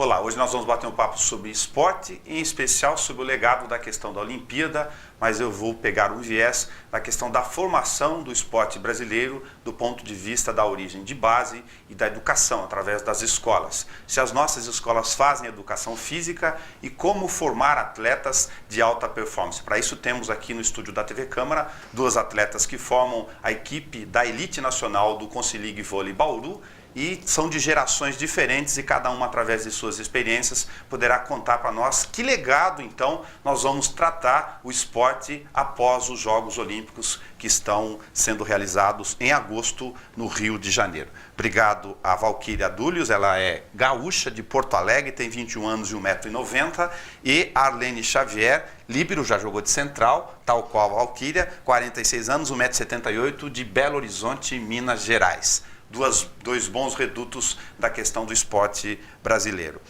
Olá, hoje nós vamos bater um papo sobre esporte, em especial sobre o legado da questão da Olimpíada, mas eu vou pegar um viés da questão da formação do esporte brasileiro do ponto de vista da origem de base e da educação, através das escolas. Se as nossas escolas fazem educação física e como formar atletas de alta performance. Para isso temos aqui no estúdio da TV Câmara duas atletas que formam a equipe da elite nacional do Consilig Vôlei Bauru, e são de gerações diferentes e cada uma, através de suas experiências, poderá contar para nós que legado, então, nós vamos tratar o esporte após os Jogos Olímpicos que estão sendo realizados em agosto no Rio de Janeiro. Obrigado a Valquíria Dúlios, ela é gaúcha de Porto Alegre, tem 21 anos e 1,90 m, e Arlene Xavier, líbero, já jogou de central, tal qual a Valquíria, 46 anos, 1,78 m, de Belo Horizonte, Minas Gerais. Dois bons redutos da questão do esporte brasileiro.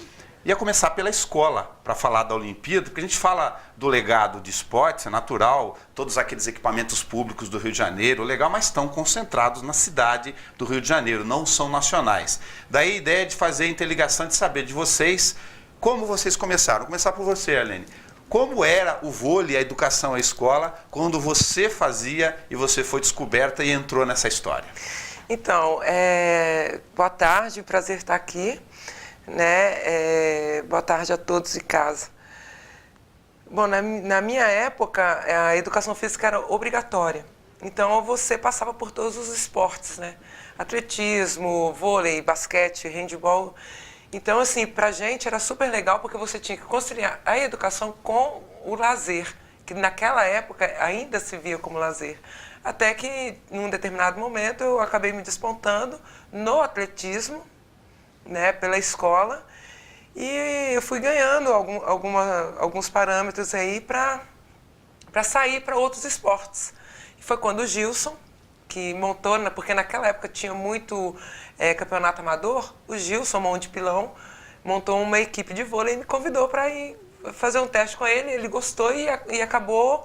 Ia começar pela escola, para falar da Olimpíada, porque a gente fala do legado de esportes, é natural, todos aqueles equipamentos públicos do Rio de Janeiro, legal, mas estão concentrados na cidade do Rio de Janeiro, não são nacionais. Daí a ideia de fazer a interligação, de saber de vocês, como vocês começaram. Vou começar por você, Arlene. Como era o vôlei, a educação, a escola, quando você fazia e você foi descoberta e entrou nessa história? Então, boa tarde, prazer estar aqui, né? Boa tarde a todos de casa. Bom, na minha época, a educação física era obrigatória, então você passava por todos os esportes, né? Atletismo, vôlei, basquete, handebol. Então, assim, pra gente era super legal porque você tinha que conciliar a educação com o lazer, que naquela época ainda se via como lazer. Até que, num determinado momento, eu acabei me despontando no atletismo, né, pela escola, e eu fui ganhando alguns parâmetros aí para sair para outros esportes. E foi quando o Gilson, que montou, porque naquela época tinha muito campeonato amador, o Gilson, mão de pilão, montou uma equipe de vôlei e me convidou para ir fazer um teste com ele. Ele gostou e acabou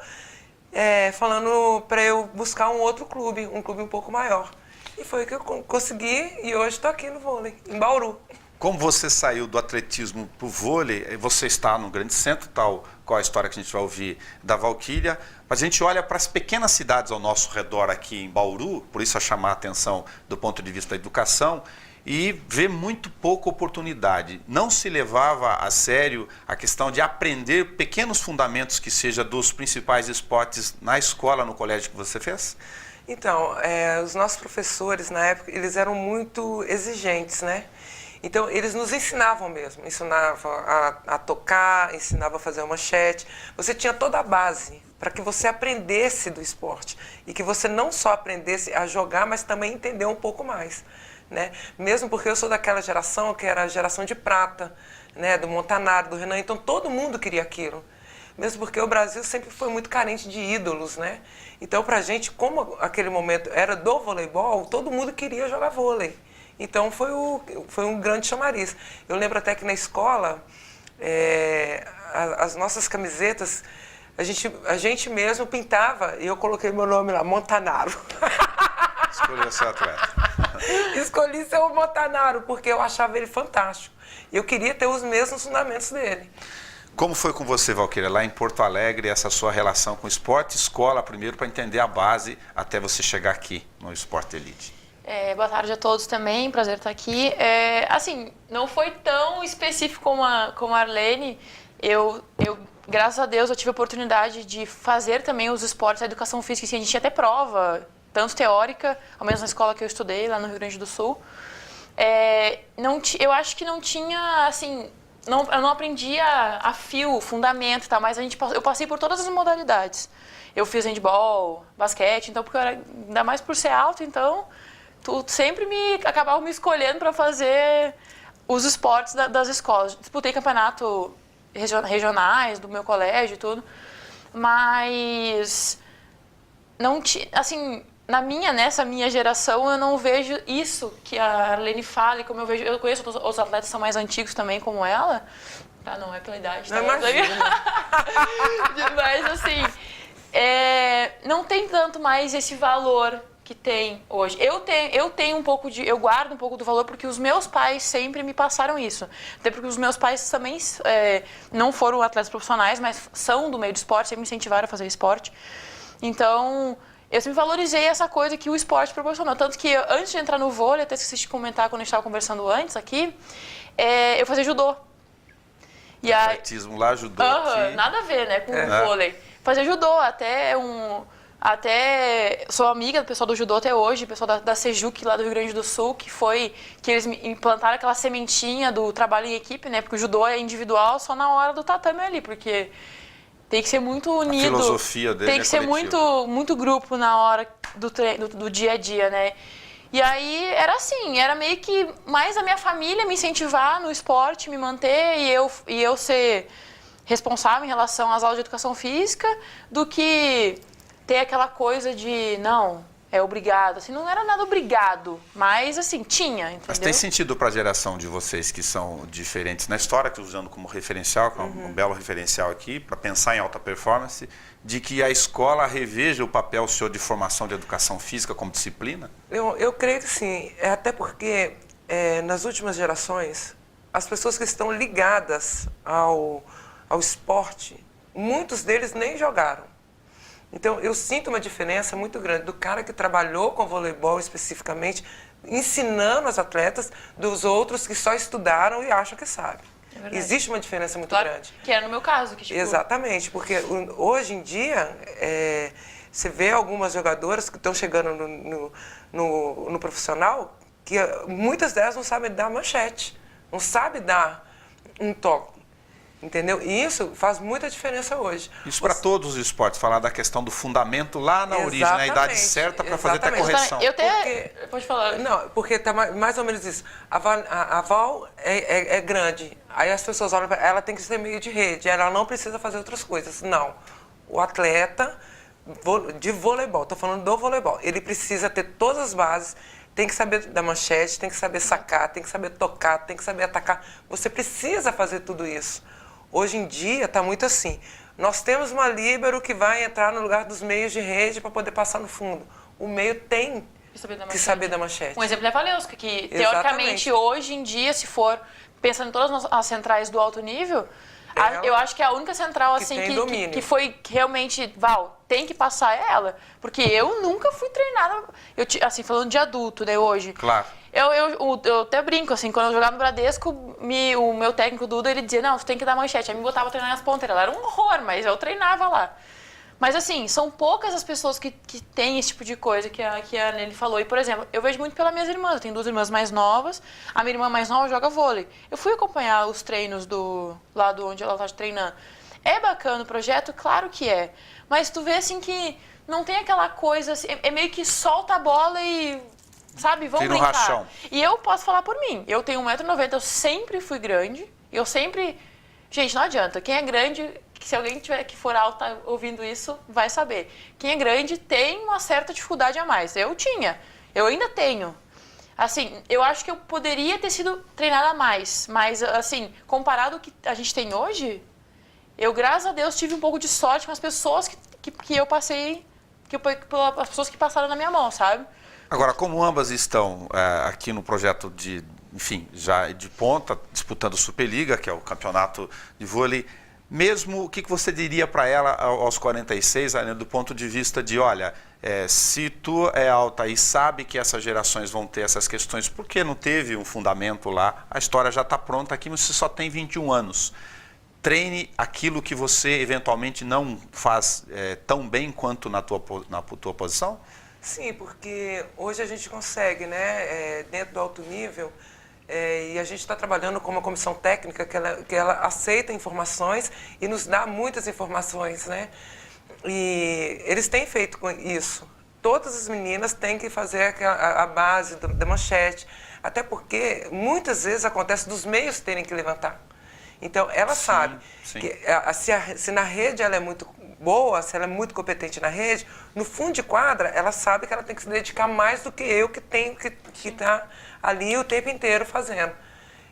falando para eu buscar um outro clube, um clube um pouco maior. E foi que eu consegui e hoje estou aqui no vôlei, em Bauru. Como você saiu do atletismo para o vôlei, você está num grande centro, tal qual a história que a gente vai ouvir da Valquíria, mas a gente olha para as pequenas cidades ao nosso redor aqui em Bauru, por isso a chamar a atenção do ponto de vista da educação, e vê muito pouca oportunidade. Não se levava a sério a questão de aprender pequenos fundamentos que seja dos principais esportes na escola, no colégio que você fez? Então, os nossos professores, na época, eles eram muito exigentes, né? Então, eles nos ensinavam mesmo, ensinavam a tocar, ensinavam a fazer uma manchete. Você tinha toda a base para que você aprendesse do esporte e que você não só aprendesse a jogar, mas também entender um pouco mais. Né? Mesmo porque eu sou daquela geração que era a geração de prata, né? Do Montanaro, do Renan, então todo mundo queria aquilo. Mesmo porque o Brasil sempre foi muito carente de ídolos, né? Então, pra gente, como aquele momento era do voleibol, todo mundo queria jogar vôlei. Então, foi um grande chamariz. Eu lembro até que na escola, as nossas camisetas, a gente mesmo pintava, e eu coloquei meu nome lá, Montanaro. Escolheu seu atleta. Escolhi ser o Montanaro, porque eu achava ele fantástico. E eu queria ter os mesmos fundamentos dele. Como foi com você, Valquíria, lá em Porto Alegre, essa sua relação com esporte, escola, primeiro, para entender a base até você chegar aqui no Esporte Elite? Boa tarde a todos também, prazer estar aqui. Assim, não foi tão específico como a Arlene. Eu, graças a Deus, eu tive a oportunidade de fazer também os esportes, a educação física, assim, a gente tinha até prova, tanto teórica, ao menos na escola que eu estudei, lá no Rio Grande do Sul. Eu acho que não tinha, assim, eu não aprendia a fio, fundamento e tal, mas eu passei por todas as modalidades. Eu fiz handball, basquete, então, porque ainda mais por ser alto, então, tu sempre acabava me escolhendo para fazer os esportes das escolas. Disputei campeonato regionais do meu colégio e tudo, mas não tinha, assim, nessa minha geração, eu não vejo isso que a Arlene fala, e como eu conheço os atletas que são mais antigos também, como ela, não é pela idade, tá? Mas, assim, não tem tanto mais esse valor que tem hoje. Eu tenho um pouco de... Eu guardo um pouco do valor porque os meus pais sempre me passaram isso. Até porque os meus pais também não foram atletas profissionais, mas são do meio do esporte, sempre me incentivaram a fazer esporte. Então, eu sempre valorizei essa coisa que o esporte proporcionou. Tanto que antes de entrar no vôlei, até esqueci de comentar quando a gente estava conversando antes aqui, eu fazia judô. E atletismo lá, judô aqui. Nada a ver, né, com o vôlei. Fazia judô, até sou amiga do pessoal do judô até hoje, o pessoal da Sejuc lá do Rio Grande do Sul, que eles implantaram aquela sementinha do trabalho em equipe, né? Porque o judô é individual só na hora do tatame ali, porque tem que ser muito unido. A filosofia dele tem que ser muito grupo na hora do dia a dia, né? E aí era assim, era meio que mais a minha família me incentivar no esporte, me manter e eu ser responsável em relação às aulas de educação física do que ter aquela coisa de, não, é obrigado. Assim, não era nada obrigado, mas assim, tinha, entendeu? Mas tem sentido para a geração de vocês que são diferentes na história, que usando como referencial, como um belo referencial aqui, para pensar em alta performance, de que a escola reveja o papel seu de formação de educação física como disciplina? Eu creio que sim, até porque nas últimas gerações, as pessoas que estão ligadas ao esporte, muitos deles nem jogaram. Então, eu sinto uma diferença muito grande do cara que trabalhou com voleibol especificamente, ensinando as atletas, dos outros que só estudaram e acham que sabem. Existe uma diferença muito grande. Que era no meu caso. Que, tipo... Exatamente, porque hoje em dia, você vê algumas jogadoras que estão chegando no profissional, que muitas delas não sabem dar manchete, não sabem dar um toque. Entendeu? E isso faz muita diferença hoje. Isso para todos os esportes, falar da questão do fundamento lá na origem, na idade certa para fazer até correção. Pode falar. Não, porque tá mais ou menos isso. A Val é grande, aí as pessoas olham para ela, tem que ser meio de rede, ela não precisa fazer outras coisas. Não. O atleta de voleibol, estou falando do voleibol, ele precisa ter todas as bases, tem que saber da manchete, tem que saber sacar, tem que saber tocar, tem que saber atacar. Você precisa fazer tudo isso. Hoje em dia está muito assim. Nós temos uma líbero que vai entrar no lugar dos meios de rede para poder passar no fundo. O meio tem que saber da manchete. Um exemplo é a Valeuska, que teoricamente hoje em dia, se for pensando em todas as centrais do alto nível, eu acho que a única central assim que foi realmente, tem que passar é ela. Porque eu nunca fui treinada, assim, falando de adulto, né, hoje. Claro. Eu até brinco, assim, quando eu jogava no Bradesco, o meu técnico Duda, ele dizia, não, tu tem que dar manchete. Aí me botava a treinar nas ponteiras. Era um horror, mas eu treinava lá. Mas, assim, são poucas as pessoas que têm esse tipo de coisa que a Nelly falou. E, por exemplo, eu vejo muito pelas minhas irmãs. Eu tenho 2 irmãs mais novas. A minha irmã mais nova joga vôlei. Eu fui acompanhar os treinos lá do onde ela está treinando. É bacana o projeto? Claro que é. Mas tu vê, assim, que não tem aquela coisa, assim, é meio que solta a bola e... Sabe, vamos brincar. Rachão. E eu posso falar por mim. Eu tenho 1,90 m, eu sempre fui grande. Eu sempre... Gente, não adianta. Quem é grande, se alguém que for alto tá ouvindo isso, vai saber. Quem é grande tem uma certa dificuldade a mais. Eu tinha. Eu ainda tenho. Assim, eu acho que eu poderia ter sido treinada mais. Mas, assim, comparado ao que a gente tem hoje, eu, graças a Deus, tive um pouco de sorte com as pessoas que eu passei... As pessoas que passaram na minha mão, sabe? Agora, como ambas estão aqui no projeto enfim, já de ponta, disputando Superliga, que é o campeonato de vôlei, mesmo o que você diria para ela aos 46, do ponto de vista de, olha, se tu é alta e sabe que essas gerações vão ter essas questões, por que não teve um fundamento lá? A história já está pronta aqui, mas você só tem 21 anos. Treine aquilo que você eventualmente não faz tão bem quanto na tua posição? Sim, porque hoje a gente consegue, né, dentro do alto nível, e a gente está trabalhando com uma comissão técnica que ela aceita informações e nos dá muitas informações, né? E eles têm feito isso. Todas as meninas têm que fazer a base da manchete, até porque muitas vezes acontece dos meios terem que levantar. Então, ela sabe que se na rede ela é muito boa, se ela é muito competente na rede, no fundo de quadra, ela sabe que ela tem que se dedicar mais do que eu, que tenho que estar ali o tempo inteiro fazendo.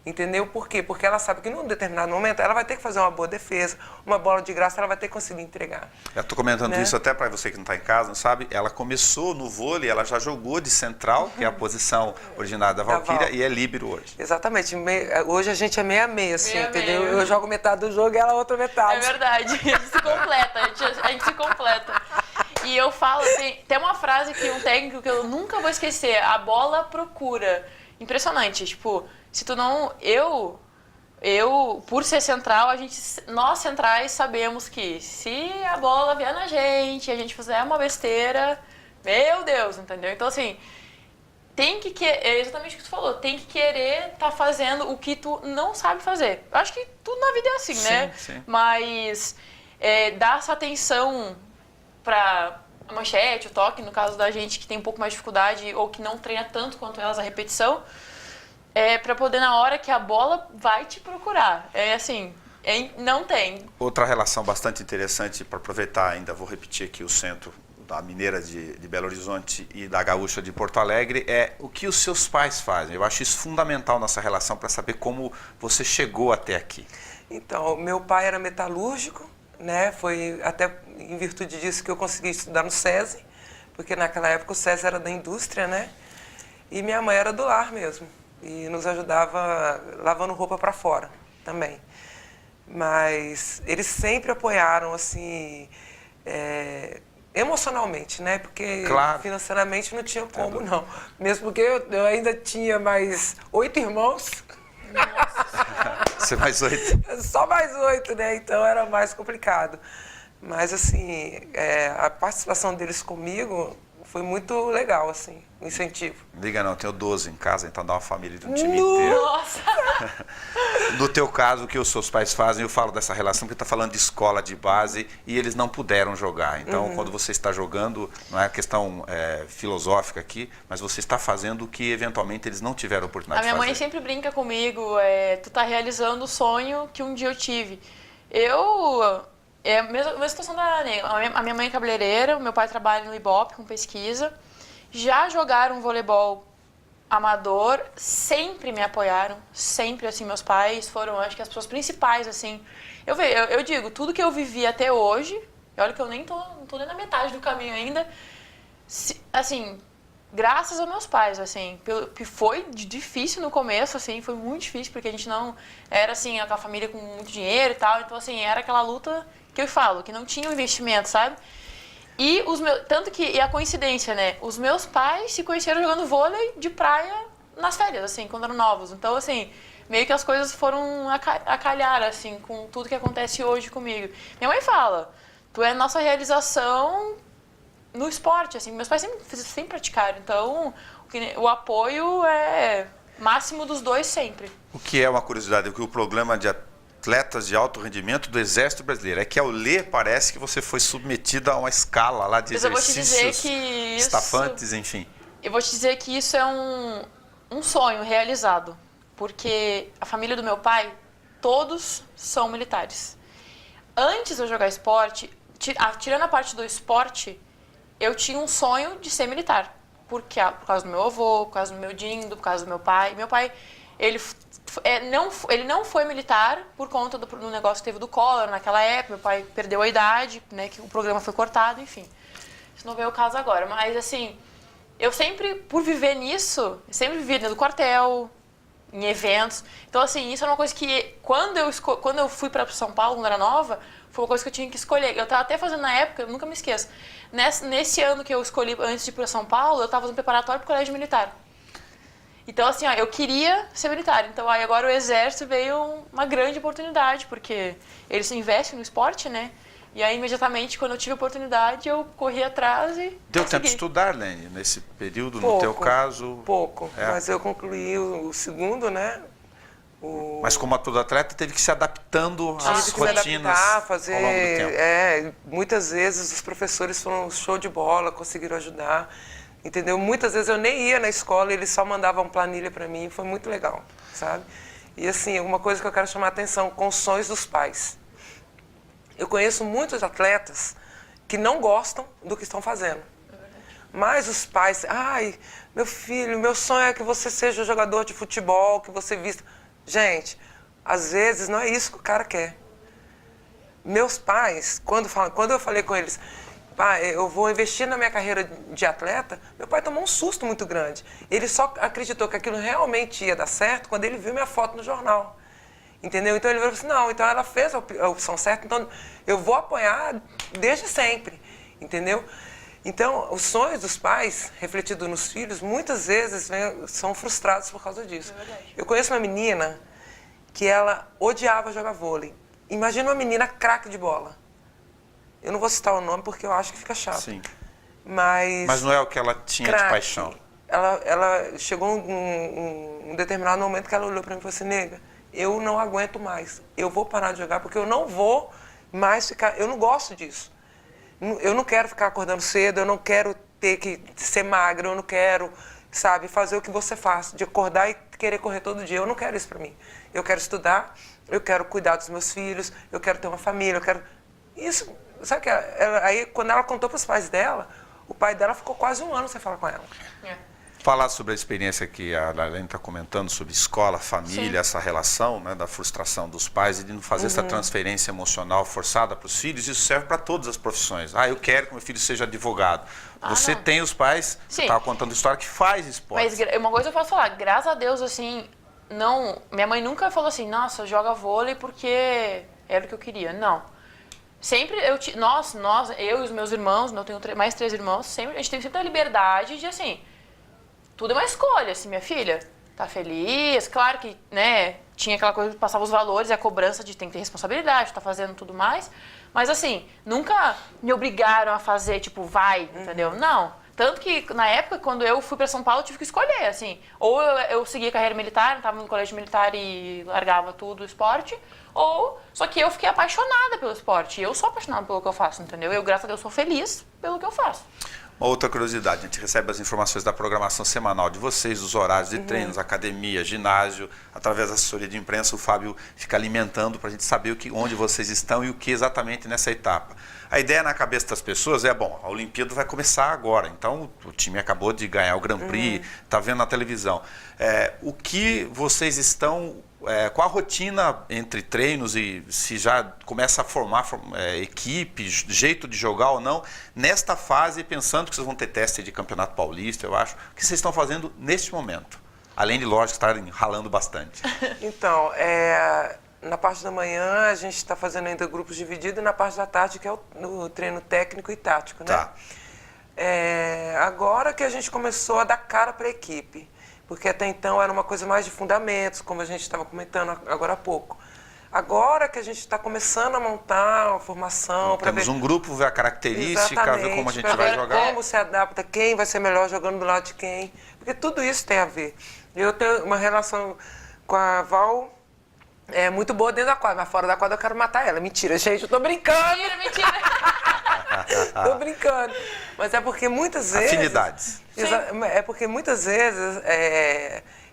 Entendeu? Por quê? Porque ela sabe que num determinado momento ela vai ter que fazer uma boa defesa, uma bola de graça ela vai ter que conseguir entregar. Eu estou comentando Né? isso até para você que não está em casa, não sabe? Ela começou no vôlei, ela já jogou de central, que é a posição originária da Valquíria, e é líbero hoje. Exatamente. Hoje a gente é meia-meia, assim, Meia-meia. entendeu? Eu jogo metade do jogo e ela a outra metade. É verdade, a gente se completa, a gente se completa. E eu falo, tem uma frase que um técnico que eu nunca vou esquecer, a bola procura. Impressionante, tipo, se tu não... Eu, por ser central, nós centrais sabemos que se a bola vier na gente, a gente fizer uma besteira, meu Deus, entendeu? Então, assim, é exatamente o que tu falou, tem que querer estar fazendo o que tu não sabe fazer. Eu acho que tudo na vida é assim, né? Sim. Mas dar essa atenção para a manchete, o toque, no caso da gente que tem um pouco mais de dificuldade ou que não treina tanto quanto elas a repetição, para poder na hora que a bola vai te procurar. Não tem. Outra relação bastante interessante para aproveitar ainda, vou repetir aqui o centro da Mineira de Belo Horizonte e da Gaúcha de Porto Alegre, é o que os seus pais fazem. Eu acho isso fundamental nessa relação para saber como você chegou até aqui. Então, meu pai era metalúrgico, né? Foi até em virtude disso que eu consegui estudar no SESI, porque naquela época o SESI era da indústria, né? E minha mãe era do lar mesmo, e nos ajudava lavando roupa para fora também. Mas eles sempre apoiaram, assim, emocionalmente, né? Porque claro, financeiramente não tinha como, não. Mesmo porque eu ainda tinha mais 8 irmãos. Você mais 8? Só mais 8, né? Então era mais complicado. Mas, assim, a participação deles comigo foi muito legal, assim, um incentivo. Liga não, eu tenho 12 em casa, então dá uma família de um time inteiro. Nossa! No teu caso, o que os seus pais fazem, eu falo dessa relação, porque está falando de escola de base e eles não puderam jogar. Então, quando você está jogando, não é questão filosófica aqui, mas você está fazendo o que eventualmente eles não tiveram oportunidade de fazer. A minha mãe sempre brinca comigo, tu tá realizando o sonho que um dia eu tive. A mesma situação da Ney. A minha mãe é cabeleireira, o meu pai trabalha no Ibope com pesquisa. Já jogaram voleibol amador, sempre me apoiaram, sempre, assim, meus pais foram, acho que as pessoas principais, assim. Eu digo, tudo que eu vivi até hoje, e olha que eu nem não tô nem na metade do caminho ainda, assim, graças aos meus pais, assim, que foi difícil no começo, assim, foi muito difícil, porque a gente não era, assim, aquela família com muito dinheiro e tal, então, assim, era aquela luta que eu falo, que não tinha um investimento, sabe? E e a coincidência, né? Os meus pais se conheceram jogando vôlei de praia nas férias, assim, quando eram novos. Então, assim, meio que as coisas foram a calhar, assim, com tudo que acontece hoje comigo. Minha mãe fala, tu é nossa realização no esporte, assim. Meus pais sempre praticaram, então o apoio é máximo dos dois sempre. O que é uma curiosidade, o problema de atletas de alto rendimento do Exército Brasileiro é que ao ler parece que você foi submetida a uma escala lá de exercícios estafantes, enfim. Eu vou te dizer que isso é um sonho realizado, porque a família do meu pai, todos são militares. Antes de eu jogar esporte, tirando a parte do esporte, eu tinha um sonho de ser militar, por causa do meu avô, por causa do meu dindo, por causa do meu pai. Meu pai, ele não foi militar por conta do negócio que teve do Collor naquela época. Meu pai perdeu a idade, né, que o programa foi cortado, enfim. Isso não veio o caso agora, mas assim, eu sempre, por viver nisso, sempre vivi dentro do quartel, em eventos. Então, assim, isso é uma coisa que, quando eu fui para São Paulo, quando era nova, foi uma coisa que eu tinha que escolher. Eu estava até fazendo na época, eu nunca me esqueço, nesse ano que eu escolhi, antes de ir para São Paulo, eu estava fazendo preparatório para o colégio militar. Então, assim, eu queria ser militar. Então, aí agora o Exército veio uma grande oportunidade, porque eles investem no esporte, né? E aí, imediatamente, quando eu tive a oportunidade, eu corri atrás e Deu consegui. tempo de estudar, Lene, nesse período, no teu caso? Pouco, mas eu concluí o segundo, né? Mas como todo atleta, teve que se adaptando às rotinas adaptar, ao longo do tempo. Muitas vezes os professores foram show de bola, conseguiram ajudar. Entendeu? Muitas vezes eu nem ia na escola, eles só mandavam planilha para mim, foi muito legal, sabe? E assim, uma coisa que eu quero chamar a atenção, com os sonhos dos pais. Eu conheço muitos atletas que não gostam do que estão fazendo. Mas os pais, ai, meu filho, meu sonho é que você seja jogador de futebol, que você vista. Gente, às vezes não é isso que o cara quer. Meus pais, quando eu falei com eles, pai, eu vou investir na minha carreira de atleta, meu pai tomou um susto muito grande. Ele só acreditou que aquilo realmente ia dar certo quando ele viu minha foto no jornal. Entendeu? Então ele falou assim, não, então ela fez a opção certa, então eu vou apoiar desde sempre. Entendeu? Então, os sonhos dos pais, refletidos nos filhos, muitas vezes são frustrados por causa disso. Eu conheço uma menina que ela odiava jogar vôlei. Imagina uma menina craque de bola. Eu não vou citar o nome porque eu acho que fica chato. Sim. Mas não é o que ela tinha de paixão. Ela chegou um determinado momento que ela olhou para mim e falou assim, nega, eu não aguento mais. Eu vou parar de jogar porque eu não vou mais ficar... Eu não gosto disso. Eu não quero ficar acordando cedo, eu não quero ter que ser magra, eu não quero, sabe, fazer o que você faz, de acordar e querer correr todo dia. Eu não quero isso para mim. Eu quero estudar, eu quero cuidar dos meus filhos, eu quero ter uma família, eu quero... Isso, sabe que aí quando ela contou para os pais dela, o pai dela ficou quase um ano sem falar com ela. Falar sobre a experiência que a Darlene está comentando, sobre escola, família, essa relação, né, da frustração dos pais e de não fazer essa transferência emocional forçada para os filhos, isso serve para todas as profissões. Eu quero que meu filho seja advogado. Você tem os pais, você estava contando história, que faz esporte. Mas uma coisa eu posso falar, graças a Deus, assim, não, minha mãe nunca falou assim, nossa, joga vôlei porque era o que eu queria. Não. Sempre, eu e os meus irmãos, eu tenho mais 3 irmãos, sempre, a gente teve sempre a liberdade de, assim... Tudo é uma escolha, assim, minha filha tá feliz, claro que, né, tinha aquela coisa que passava os valores e a cobrança de tem que ter responsabilidade, tá fazendo tudo mais, mas assim, nunca me obrigaram a fazer, tipo, vai, entendeu? Não, tanto que na época, quando eu fui pra São Paulo, eu tive que escolher, assim, ou eu seguia carreira militar, tava no colégio militar e largava tudo o esporte, ou, só que eu fiquei apaixonada pelo esporte, e eu sou apaixonada pelo que eu faço, entendeu? Eu, graças a Deus, sou feliz pelo que eu faço. Uma outra curiosidade, a gente recebe as informações da programação semanal de vocês, os horários de treinos, academia, ginásio, através da assessoria de imprensa, o Fábio fica alimentando para a gente saber onde vocês estão e o que exatamente nessa etapa. A ideia na cabeça das pessoas é, bom, a Olimpíada vai começar agora, então o time acabou de ganhar o Grand Prix, está vendo na televisão. O que vocês estão... qual a rotina entre treinos e se já começa a formar equipe, jeito de jogar ou não, nesta fase, pensando que vocês vão ter teste de Campeonato Paulista, eu acho, o que vocês estão fazendo neste momento? Além de, lógico, estarem ralando bastante. Então, na parte da manhã a gente está fazendo ainda grupos divididos e na parte da tarde que é o treino técnico e tático, né? Tá. Agora que a gente começou a dar cara para a equipe. Porque até então era uma coisa mais de fundamentos, como a gente estava comentando agora há pouco. Agora que a gente está começando a montar a formação... Temos um grupo, ver a característica, ver como a gente vai jogar. Como se adapta, quem vai ser melhor jogando do lado de quem. Porque tudo isso tem a ver. Eu tenho uma relação com a Val muito boa dentro da quadra, mas fora da quadra eu quero matar ela. Mentira, gente, eu tô brincando. Mentira. Tô brincando. Mas é porque muitas vezes... Afinidades. É porque muitas vezes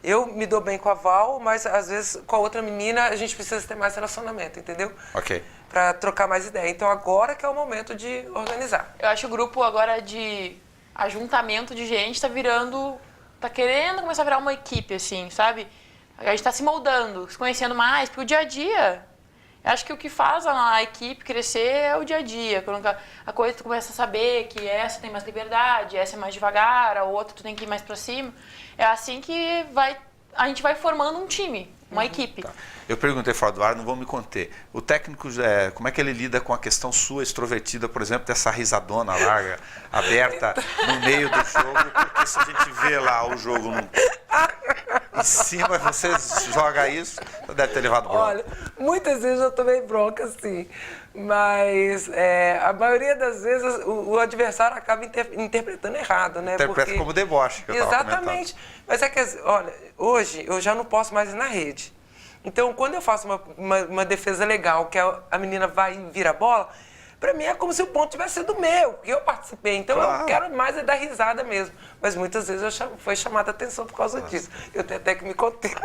eu me dou bem com a Val, mas às vezes com a outra menina a gente precisa ter mais relacionamento, entendeu? Ok. Pra trocar mais ideia. Então agora que é o momento de organizar. Eu acho que o grupo agora de ajuntamento de gente tá querendo começar a virar uma equipe, assim, sabe? A gente tá se moldando, se conhecendo mais, porque o dia a dia... Eu acho que o que faz a equipe crescer é o dia a dia. Quando a coisa tu começa a saber que essa tem mais liberdade, essa é mais devagar, a outra tu tem que ir mais pra cima. É assim que a gente vai formando um time, uma equipe. Tá. Eu perguntei fora do ar, não vou me conter. O técnico, como é que ele lida com a questão sua extrovertida, por exemplo, dessa risadona larga, aberta no meio do jogo? Porque se a gente vê lá o jogo em cima, você joga isso, você deve ter levado bronca. Olha, muitas vezes eu tomei bronca, sim. Mas a maioria das vezes o adversário acaba interpretando errado, né? Interpreta como deboche, que eu estava comentando. Exatamente. Mas olha, hoje eu já não posso mais ir na rede. Então, quando eu faço uma defesa legal, que a menina vai e vira a bola, pra mim é como se o ponto tivesse sido meu, porque eu participei. Então, claro. Eu quero mais dar risada mesmo. Mas muitas vezes foi chamada a atenção por causa disso. Eu tenho até que me conter.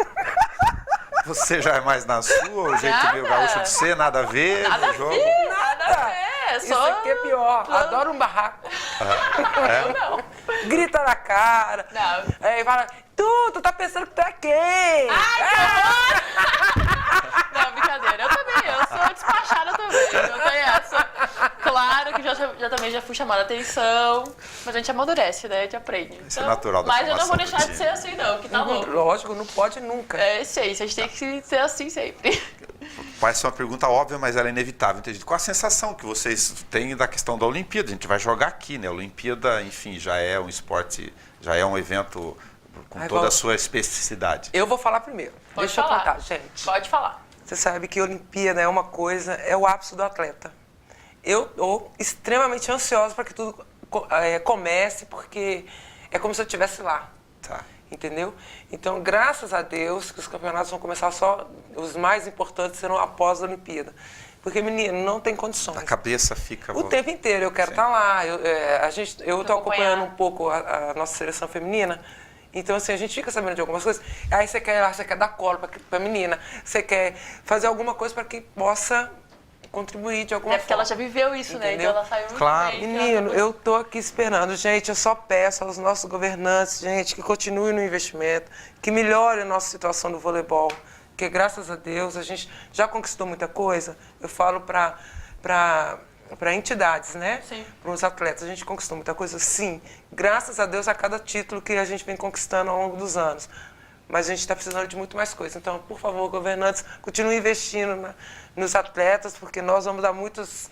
Você já é mais na sua, o jeito meio gaúcho de ser, nada a ver no jogo? Nada a ver, Isso aqui é pior. Adoro um barraco. Não. Grita na cara. Não. Fala, Tu tá pensando que tu é quem? Ai, que horror! Não, brincadeira. Eu sou despachada também. Eu tenho essa. Claro que também já fui chamada a atenção, mas a gente amadurece, né? A gente aprende. Isso é natural da mas eu não vou formação deixar do de time. ser assim, não, que tá louco. Lógico, não pode nunca. É isso aí, a gente tem que ser assim sempre. Parece uma pergunta óbvia, mas ela é inevitável. Entendi. Qual a sensação que vocês têm da questão da Olimpíada? A gente vai jogar aqui, né? A Olimpíada, enfim, já é um esporte, já é um evento com toda a sua especificidade. Eu vou falar primeiro. Pode Deixa falar. eu contar, gente. Pode falar. Você sabe que a Olimpíada é uma coisa, é o ápice do atleta. Eu estou extremamente ansiosa para que tudo comece, porque é como se eu estivesse lá. Tá. Entendeu? Então, graças a Deus, que os campeonatos vão começar só, os mais importantes serão após a Olimpíada. Porque, menino, não tem condições. A cabeça fica... O tempo inteiro eu quero estar lá. Eu estou acompanhando Acompanhar. um pouco a nossa seleção feminina. Então, assim, a gente fica sabendo de algumas coisas. Aí você quer dar colo para a menina. Você quer fazer alguma coisa para que possa contribuir de alguma É porque forma. ela já viveu isso, né? Entendeu? Então ela saiu muito Claro. bem. Menino, eu tô aqui esperando. Gente, eu só peço aos nossos governantes, gente, que continuem no investimento, que melhore a nossa situação do voleibol. Porque, graças a Deus, a gente já conquistou muita coisa. Eu falo para entidades, né? Sim. Para os atletas. A gente conquistou muita coisa, sim. Graças a Deus, a cada título que a gente vem conquistando ao longo dos anos. Mas a gente está precisando de muito mais coisa. Então, por favor, governantes, continuem investindo nos atletas, porque nós vamos dar muitas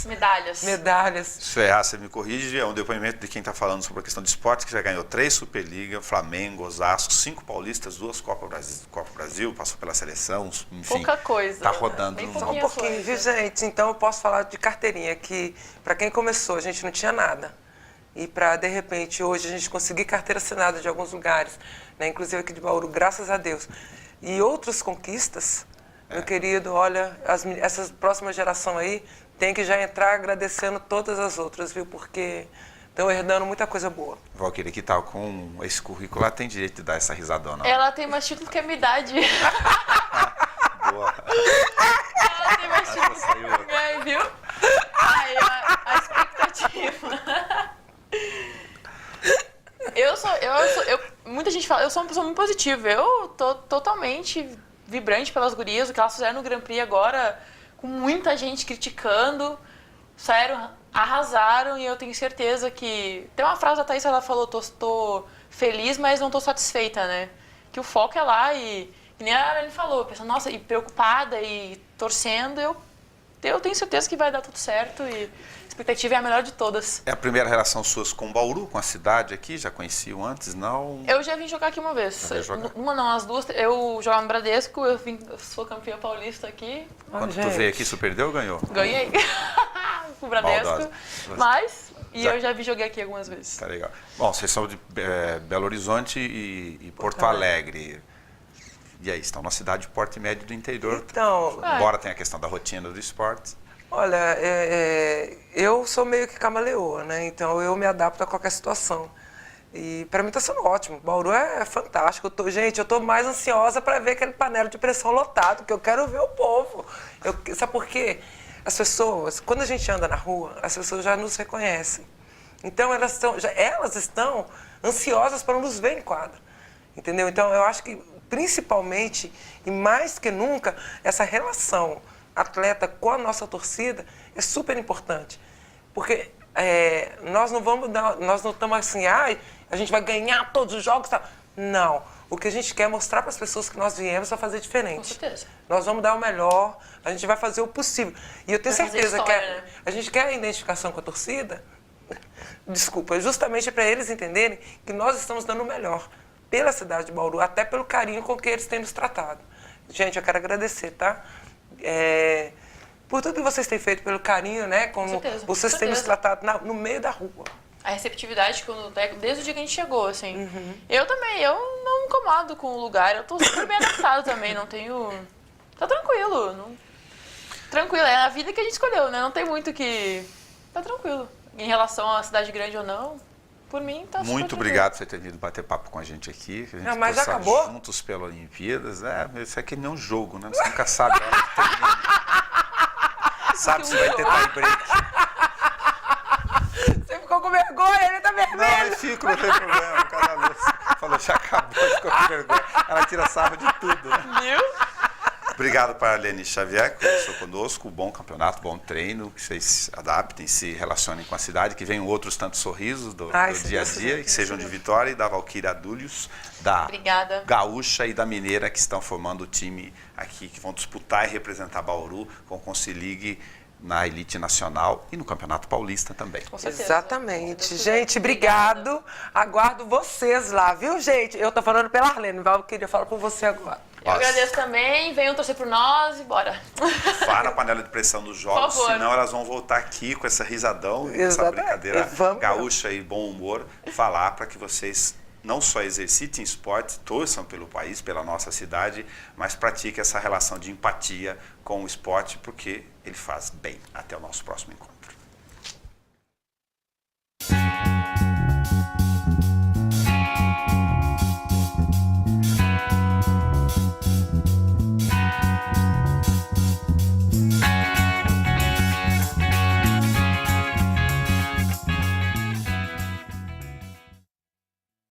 Medalhas. medalhas. Se eu errar, você me corrige. É um depoimento de quem está falando sobre a questão de esporte, que já ganhou 3 Superliga, Flamengo, Osasco, 5 paulistas, 2 Copa Brasil, passou pela seleção, enfim. Pouca coisa. Tá rodando. Bem no- Só um pouquinha pouquinho, viu, coisa. gente? Então eu posso falar de carteirinha, que para quem começou, a gente não tinha nada. E para, de repente, hoje a gente conseguir carteira assinada de alguns lugares, né? Inclusive aqui de Bauru, graças a Deus. E outras conquistas, meu querido, olha, essa próxima geração aí tem que já entrar agradecendo todas as outras, viu? Porque estão herdando muita coisa boa. Valquíria, que tal com esse currículo? Ela tem direito de dar essa risadona. Ela tem mais título que a minha idade. Boa. Ela tem mais título saiu. que a minha, viu? Aí, a expectativa. Muita gente fala, eu sou uma pessoa muito positiva. Eu tô totalmente vibrante pelas gurias, o que elas fizeram no Grand Prix agora, com muita gente criticando. Sério, arrasaram, e eu tenho certeza que... Tem uma frase da Thaís, ela falou, tô feliz, mas não tô satisfeita, né? Que o foco é lá e nem a Arane falou, pensando, nossa, e preocupada e torcendo, eu tenho certeza que vai dar tudo certo e a expectativa é a melhor de todas. É a primeira relação suas com Bauru, com a cidade aqui? Já conheciam antes? Não? Eu já vim jogar aqui uma vez. Já veio jogar. Uma não, as duas. Eu jogava no Bradesco, eu sou campeã paulista aqui. Quando tu gente. veio aqui, você perdeu ou ganhou? Ganhei com o Bradesco. Maldosa. Mas, Já- eu já vi jogar aqui algumas vezes. Tá legal. Bom, vocês são de Belo Horizonte e Porto Alegre. E aí, estão na cidade de porte médio do interior. Então, Embora tenha a questão da rotina do esporte. olha, eu sou meio que camaleoa, né? Então eu me adapto a qualquer situação. E para mim está sendo ótimo. Bauru é fantástico. Gente, eu estou mais ansiosa para ver aquele panela de pressão lotado, que eu quero ver o povo. Sabe por quê? As pessoas, quando a gente anda na rua, as pessoas já nos reconhecem. Então elas estão ansiosas para nos ver em quadra. Entendeu? Então eu acho que, principalmente, e mais que nunca, essa relação atleta com a nossa torcida é super importante. Porque nós não estamos assim, a gente vai ganhar todos os jogos. Tá? Não. O que a gente quer é mostrar para as pessoas que nós viemos para fazer diferente. Com certeza. Nós vamos dar o melhor, a gente vai fazer o possível. E eu tenho Vai fazer certeza história, que né? a gente quer a identificação com a torcida, desculpa, justamente para eles entenderem que nós estamos dando o melhor pela cidade de Bauru, até pelo carinho com que eles têm nos tratado. Gente, eu quero agradecer, tá? Por tudo que vocês têm feito, pelo carinho, né? Como certeza, vocês com têm nos certeza. tratado no meio da rua. A receptividade desde o dia que a gente chegou, assim. Eu também, eu não me incomodo com o lugar, eu tô super bem adaptada também, não tenho... Tá tranquilo, tranquilo, é a vida que a gente escolheu, né? Não tem muito que... Tá tranquilo. Em relação à cidade grande ou não, por mim tá super Muito tranquilo. obrigado por você ter vindo bater papo com a gente aqui. Que a gente Mas já torça acabou? juntos pela Olimpíadas. Isso aqui não é um jogo, né? Você nunca sabe a hora que termina. Sabe se vai ter tie break. Você ficou com vergonha, ele tá vermelho. Não, eu fico, não tem problema. Cada vez. falou, já acabou, ficou com vergonha. Ela tira sarro de tudo. Viu? Obrigado para a Leni Xavier, que conversou conosco. Bom campeonato, bom treino, que vocês se adaptem, se relacionem com a cidade, que venham outros tantos sorrisos do dia a dia, que sejam de Vitória, e da Valquíria Adúlios, da Obrigada. Gaúcha e da Mineira, que estão formando o time aqui, que vão disputar e representar Bauru com o Consilig na elite nacional e no Campeonato Paulista também. Com certeza. Exatamente. Gente, obrigado. Aguardo vocês lá, viu, gente? Eu tô falando pela Arlene, Val, eu queria falar com você agora. Eu agradeço também, venham torcer por nós e bora. Vá na panela de pressão dos jogos, Por favor. senão elas vão voltar aqui com essa risadão, essa Exatamente. brincadeira Vamos. gaúcha e bom humor, falar para que vocês não só exercitem esporte, torçam pelo país, pela nossa cidade, mas pratiquem essa relação de empatia com o esporte, porque ele faz bem. Até o nosso próximo encontro.